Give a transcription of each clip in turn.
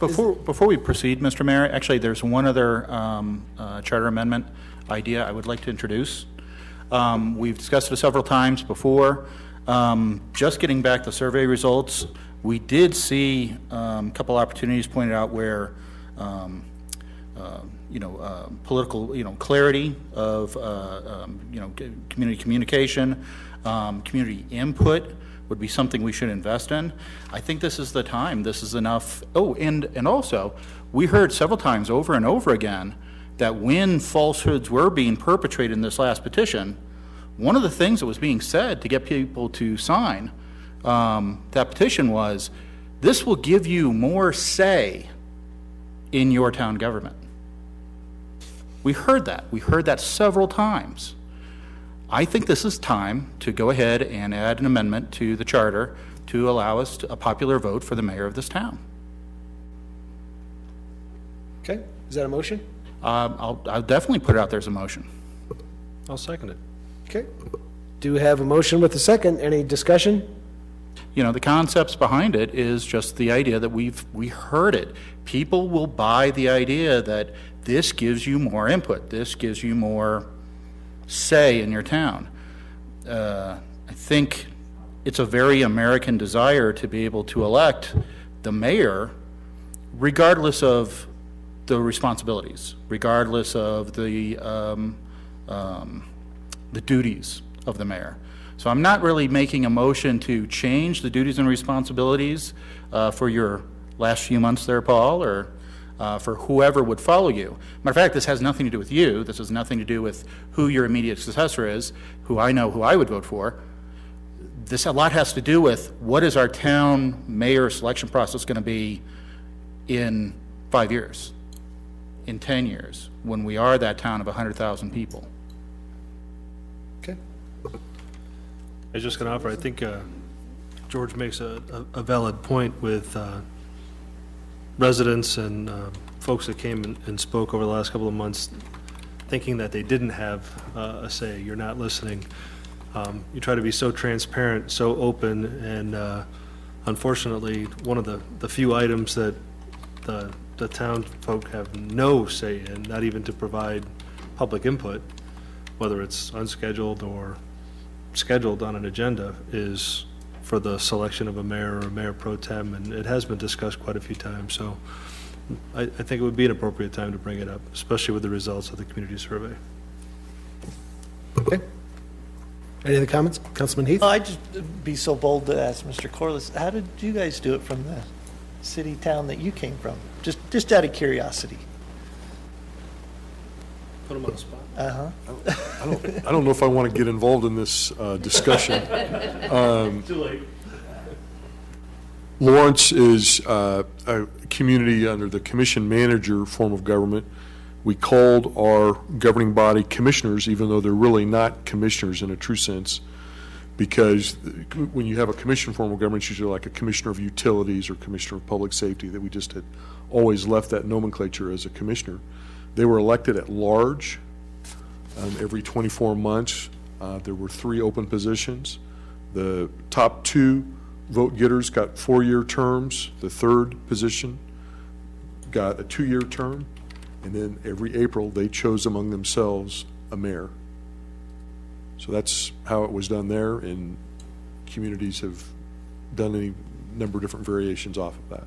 Before we proceed, Mr. Mayor, actually there's one other charter amendment idea I would like to introduce. We've discussed it several times before. Just getting back the survey results, we did see a couple opportunities pointed out where political clarity of community communication, community input would be something we should invest in. I think this is the time. This is enough. Oh, and also, we heard several times over and over again that when falsehoods were being perpetrated in this last petition, one of the things that was being said to get people to sign that petition was, this will give you more say in your town government. We heard that. We heard that several times. I think this is time to go ahead and add an amendment to the charter to allow us a popular vote for the mayor of this town. Okay, is that a motion? I'll definitely put it out there as a motion. I'll second it. Okay. Do we have a motion with a second? Any discussion? You know, the concepts behind it is just the idea that we heard it. People will buy the idea that this gives you more input. This gives you more say in your town. I think it's a very American desire to be able to elect the mayor regardless of the responsibilities, regardless of the duties of the mayor. So I'm not really making a motion to change the duties and responsibilities for your last few months there, Paul, or for whoever would follow you. Matter of fact, this has nothing to do with you. This has nothing to do with who your immediate successor is, who I know who I would vote for. This a lot has to do with what is our town mayor selection process going to be in 5 years, in 10 years, when we are that town of 100,000 people. Okay. I was just going to offer, I think George makes a valid point with residents and folks that came and spoke over the last couple of months thinking that they didn't have a say. You're not listening. You try to be so transparent, so open, and unfortunately, one of the few items that the town folk have no say in, not even to provide public input, whether it's unscheduled or scheduled on an agenda, is for the selection of a mayor or a mayor pro tem, and it has been discussed quite a few times. So I think it would be an appropriate time to bring it up, especially with the results of the community survey. Okay. Any other comments? Councilman Heath? I'd just be so bold to ask Mr. Corliss, how did you guys do it from the city town that you came from? Just out of curiosity. Put them on the spot. I don't know if I want to get involved in this discussion. Too late. Lawrence is a community under the commission manager form of government. We called our governing body commissioners, even though they're really not commissioners in a true sense, because when you have a commission form of government, it's usually like a commissioner of utilities or commissioner of public safety, that we just had always left that nomenclature as a commissioner. They were elected at large every 24 months. There were 3 open positions. The top 2 vote getters got 4-year terms. The third position got a 2-year term. And then every April, they chose among themselves a mayor. So that's how it was done there, and communities have done any number of different variations off of that.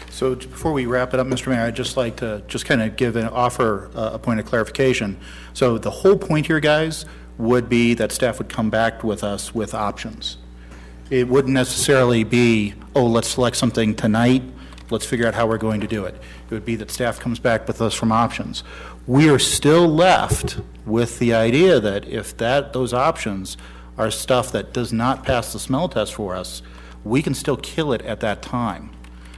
So before we wrap it up, Mr. Mayor, I'd just like to kind of offer a point of clarification. So the whole point here, guys, would be that staff would come back with us with options. It wouldn't necessarily be, oh, let's select something tonight, let's figure out how we're going to do it. It would be that staff comes back with us from options. We are still left with the idea that if those options are stuff that does not pass the smell test for us, we can still kill it at that time.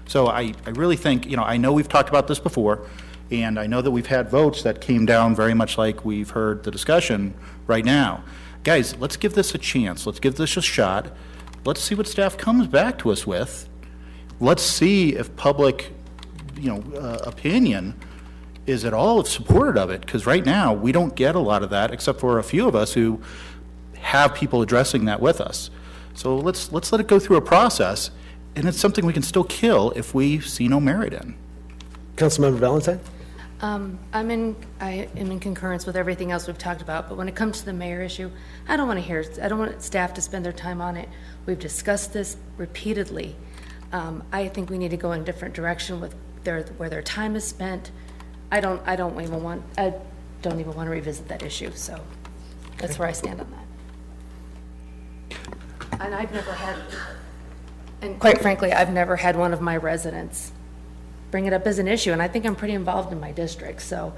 So I really think, I know we've talked about this before, and I know that we've had votes that came down very much like we've heard the discussion right now. Guys, let's give this a chance. Let's give this a shot. Let's see what staff comes back to us with. Let's see if public, opinion is at all supportive of it, because right now we don't get a lot of that, except for a few of us who have people addressing that with us. So let's let it go through a process. and it's something we can still kill if we see no merit in. Councilmember Valentine? I am in concurrence with everything else we've talked about, but when it comes to the mayor issue, I don't want staff to spend their time on it. We've discussed this repeatedly. I think we need to go in a different direction with where their time is spent. I don't even want to revisit that issue, so that's where I stand on that. And quite frankly, I've never had one of my residents bring it up as an issue, and I think I'm pretty involved in my district, so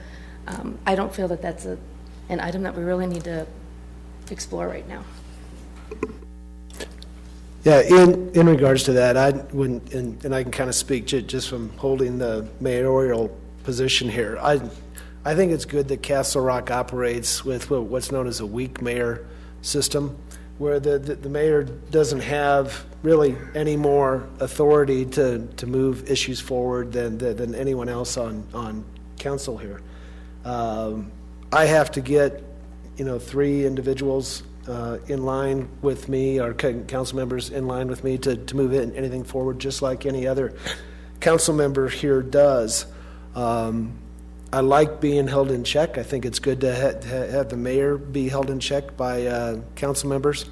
I don't feel that that's an item that we really need to explore right now. Yeah, in regards to that, I can kind of speak just from holding the mayoral position here. I think it's good that Castle Rock operates with what's known as a weak mayor system, where the mayor doesn't have really any more authority to move issues forward than anyone else on council here. I have to get 3 individuals in line with me, or council members in line with me to move anything forward, just like any other council member here does. I like being held in check. I think it's good to have the mayor be held in check by council members,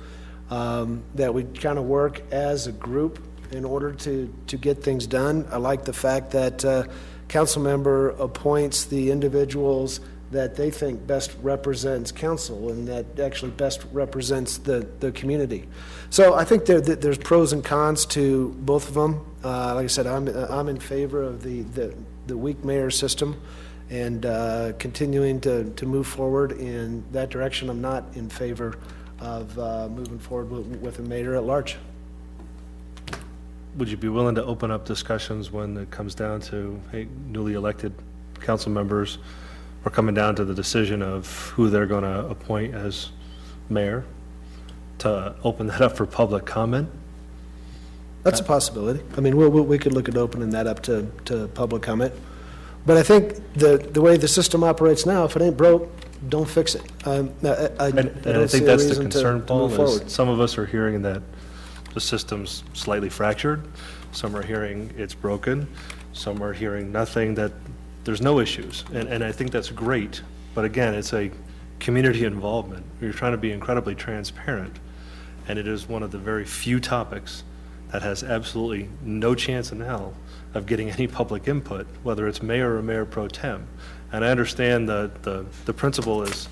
that we kind of work as a group in order to get things done. I like the fact that council member appoints the individuals that they think best represents council and that actually best represents the community. So I think there's pros and cons to both of them. Like I said, I'm in favor of the weak mayor system and continuing to move forward in that direction. I'm not in favor of moving forward with a mayor at large. Would you be willing to open up discussions when it comes down to, hey, newly elected council members are coming down to the decision of who they're going to appoint as mayor, to open that up for public comment? That's a possibility. I mean, we could look at opening that up to public comment. But I think the way the system operates now, if it ain't broke, don't fix it. I think that's the concern, Paul, is some of us are hearing that the system's slightly fractured. Some are hearing it's broken. Some are hearing nothing, that there's no issues. And I think that's great. But again, it's a community involvement. You're trying to be incredibly transparent. And it is one of the very few topics that has absolutely no chance in hell of getting any public input, whether it's mayor or mayor pro tem. And I understand the principle is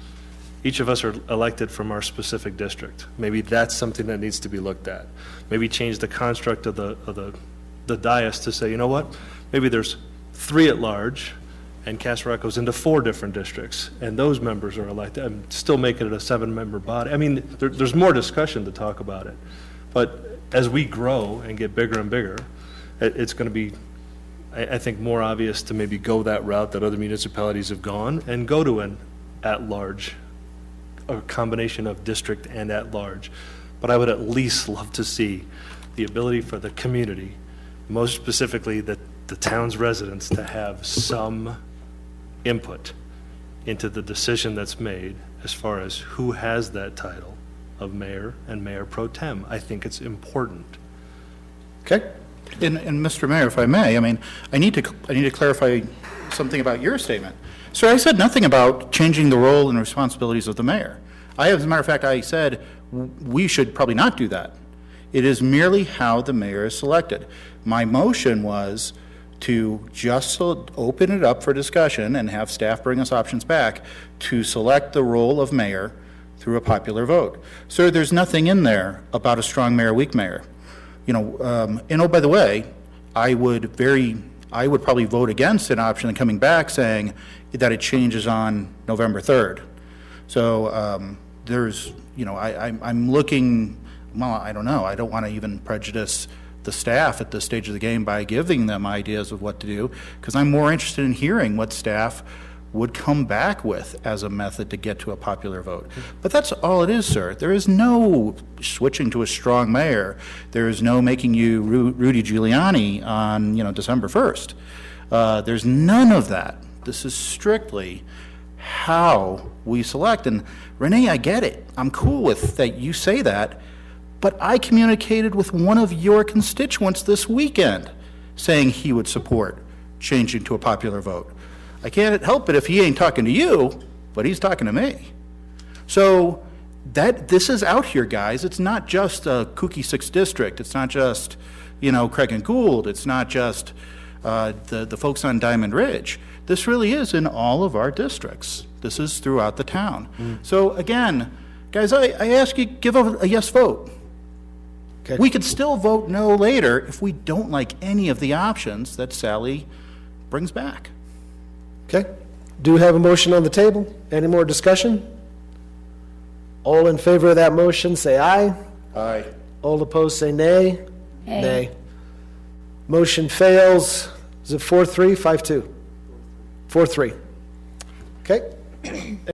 each of us are elected from our specific district. Maybe that's something that needs to be looked at. Maybe change the construct of the dais to say, you know what, maybe there's 3 at large, and Castle Rock goes into 4 different districts, and those members are elected. I'm still making it a 7-member body. I mean, there's more discussion to talk about it. But as we grow and get bigger and bigger, it's going to be, I think, more obvious to maybe go that route that other municipalities have gone and go to an at-large, a combination of district and at-large. But I would at least love to see the ability for the community, most specifically the town's residents, to have some input into the decision that's made as far as who has that title of mayor and mayor pro tem. I think it's important. Okay. And Mr. Mayor, if I may, I mean, I need to clarify something about your statement. Sir, I said nothing about changing the role and responsibilities of the mayor. As a matter of fact, I said we should probably not do that. It is merely how the mayor is selected. My motion was to just open it up for discussion and have staff bring us options back to select the role of mayor through a popular vote. Sir, there's nothing in there about a strong mayor, weak mayor. And oh, by the way, I would probably vote against an option coming back saying that it changes on November 3rd. So I'm looking, well, I don't know. I don't want to even prejudice the staff at this stage of the game by giving them ideas of what to do, because I'm more interested in hearing what staff would come back with as a method to get to a popular vote. But that's all it is, sir. There is no switching to a strong mayor. There is no making you Rudy Giuliani on December 1st. There's none of that. This is strictly how we select. And Renee, I get it. I'm cool with that you say that, But I communicated with one of your constituents this weekend saying he would support changing to a popular vote. I can't help it if he ain't talking to you, but he's talking to me. So this is out here, guys. It's not just a kooky 6th district. It's not just, Craig and Gould. It's not just the folks on Diamond Ridge. This really is in all of our districts. This is throughout the town. So again, guys, I ask you, give a yes vote. Okay. We could still vote no later if we don't like any of the options that Sally brings back. Okay. Do have a motion on the table. Any more discussion? All in favor of that motion, say aye. Aye. All opposed, say nay. Nay. Motion fails. Is it 4-3, 5-2? 4-3. Okay.